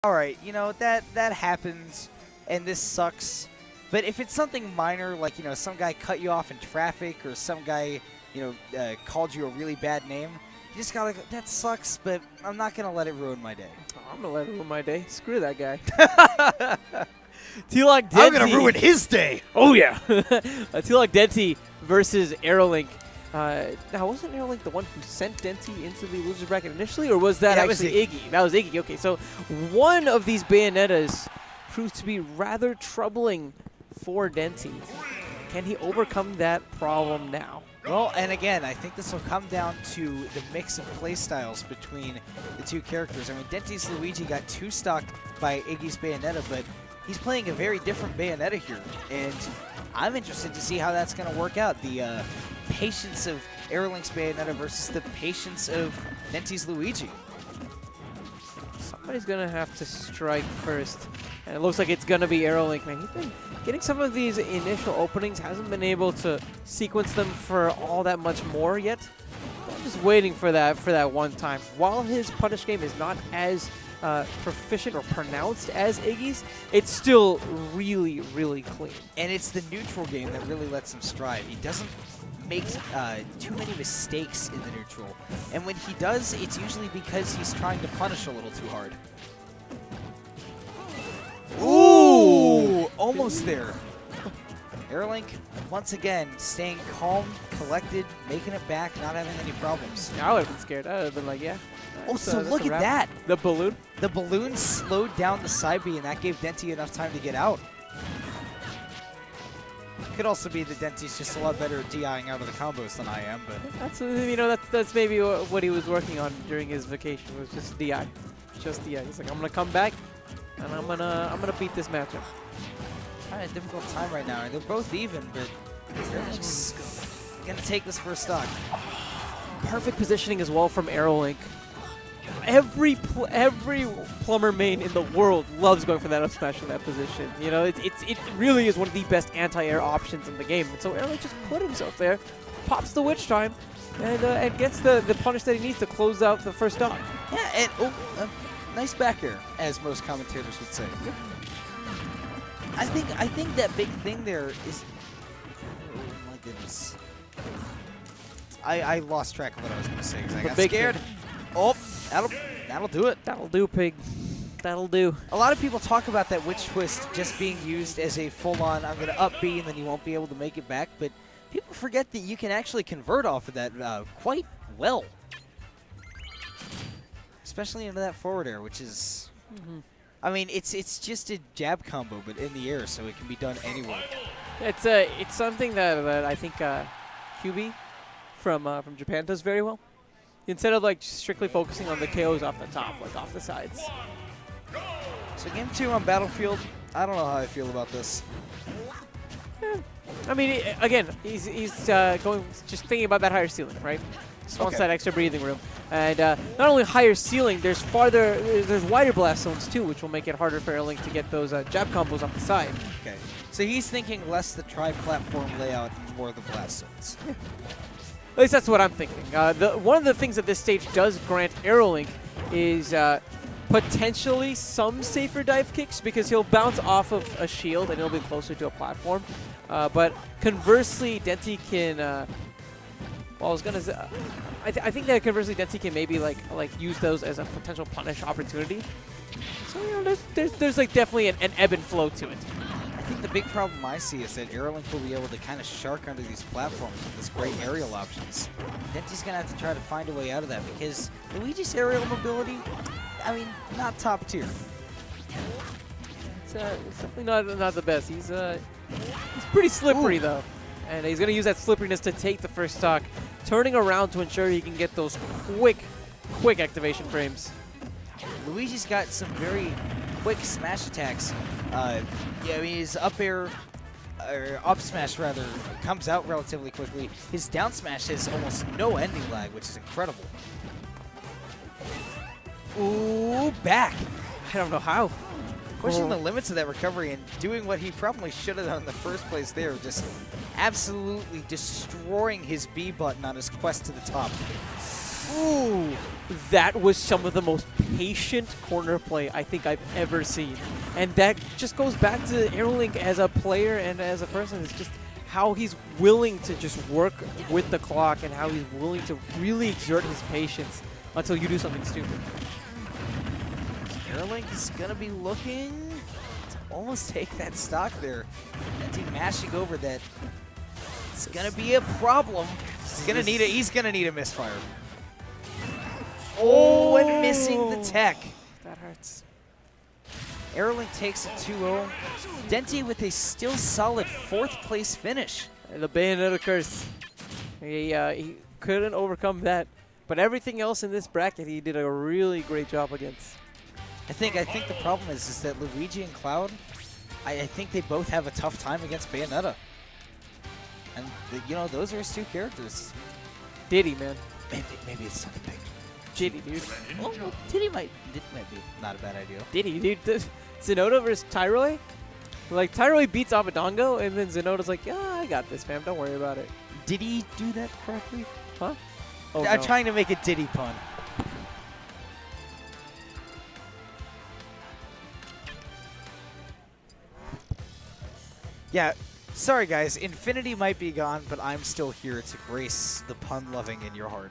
all right, you know, that happens, and this sucks. But if it's something minor, like, you know, some guy cut you off in traffic or some guy, you know, called you a really bad name, you just gotta go, that sucks, but I'm not going to let it ruin my day. Oh, I'm going to let it ruin my day. Screw that guy. TLOC Denti. I'm going to ruin his day. Oh, yeah. TLOC Denti versus AeroLink. Now, wasn't AeroLink the one who sent Denti into the loser's bracket initially, or was that actually Iggy? That was Iggy. Okay, so one of these Bayonettas proves to be rather troubling for Denti. Can he overcome that problem now? Well, and again, I think this will come down to the mix of play styles between the two characters. I mean, Denti's Luigi got two-stocked by Iggy's Bayonetta, but he's playing a very different Bayonetta here, and I'm interested to see how that's going to work out. The patience of AeroLink's Bayonetta versus the patience of Denti's Luigi. Somebody's going to have to strike first, and it looks like it's going to be AeroLink. Man, he's been getting some of these initial openings, hasn't been able to sequence them for all that much more yet. I'm just waiting for that one time. While his punish game is not as proficient or pronounced as Iggy's, it's still really, really clean. And it's the neutral game that really lets him strive. He doesn't make too many mistakes in the neutral. And when he does, it's usually because he's trying to punish a little too hard. Ooh! Almost there. AeroLink, once again, staying calm, collected, making it back, not having any problems. I would have been scared. I would have been like, yeah. Oh, so look at that. The balloon? The balloon slowed down the side B, and that gave Denti enough time to get out. Could also be that Denti's just a lot better at DIing out of the combos than I am, but that's, you know, that's maybe what he was working on during his vacation, was just DI. Just DI. He's like, I'm gonna come back and I'm gonna beat this matchup. Kind of a difficult time right now. They're both even, but AeroLink's gonna take this first stock. Perfect positioning as well from AeroLink. Every plumber main in the world loves going for that up smash in that position. You know, it really is one of the best anti-air options in the game. And so AeroLink just put himself there, pops the witch time, and gets the punish that he needs to close out the first stock. Yeah, and nice back air, as most commentators would say. I think that big thing there is. Oh my goodness. I lost track of what I was going to say because I got scared. Oh, that'll do it. That'll do, pig. That'll do. A lot of people talk about that witch twist just being used as a full-on, I'm going to up B and then you won't be able to make it back, but people forget that you can actually convert off of that quite well. Especially into that forward air, which is, I mean, it's just a jab combo, but in the air, so it can be done anywhere. It's something that I think QB from Japan does very well. Instead of like strictly focusing on the KOs off the top, like off the sides. So game 2 on Battlefield, I don't know how I feel about this. I mean, again, he's going just thinking about that higher ceiling, right? Just wants that extra breathing room, and not only higher ceiling, there's wider blast zones too, which will make it harder for AeroLink to get those jab combos off the side. Okay, so he's thinking less the tri-platform layout and more the blast zones. Yeah. At least that's what I'm thinking. One of the things that this stage does grant AeroLink is potentially some safer dive kicks because he'll bounce off of a shield and he'll be closer to a platform. But conversely, Denti can. Well, I was gonna say, I think that conversely Denti can maybe like use those as a potential punish opportunity. So you know, there's like definitely an ebb and flow to it. I think the big problem I see is that AeroLink will be able to kind of shark under these platforms with this great aerial options. Denti's going to have to try to find a way out of that because Luigi's aerial mobility, I mean, not top tier. It's definitely not the best. He's pretty slippery though, and he's going to use that slipperiness to take the first stock, turning around to ensure he can get those quick activation frames. Luigi's got some very quick smash attacks. Yeah, I mean, his up air, or up smash rather, comes out relatively quickly. His down smash has almost no ending lag, which is incredible. Ooh, back. I don't know how. Pushing the limits of that recovery and doing what he probably should have done in the first place there, just absolutely destroying his B button on his quest to the top. Ooh, that was some of the most patient corner play I think I've ever seen. And that just goes back to AeroLink as a player and as a person. It's just how he's willing to just work with the clock and how he's willing to really exert his patience until you do something stupid. AeroLink is going to be looking to almost take that stock there. Denti mashing over that. It's going to be a problem. He's going to need a misfire. Oh, and missing the tech. That hurts. AeroLink takes it 2-0. Denti with a still solid 4th place finish. The Bayonetta curse. He couldn't overcome that. But everything else in this bracket, he did a really great job against. I think the problem is that Luigi and Cloud, I think they both have a tough time against Bayonetta. And, you know, those are his 2 characters. Diddy, man. Maybe it's not a big. Diddy, dude. Well, Diddy might be not a bad idea. Diddy, dude. Zenoda versus Tyroi? Like, Tyroi beats Abadongo, and then Zenoda's like, yeah, I got this, fam. Don't worry about it. Did he do that correctly? Huh? Oh, I'm no. trying to make a Diddy pun. Yeah, sorry guys, Infinity might be gone, but I'm still here to grace the pun loving in your heart.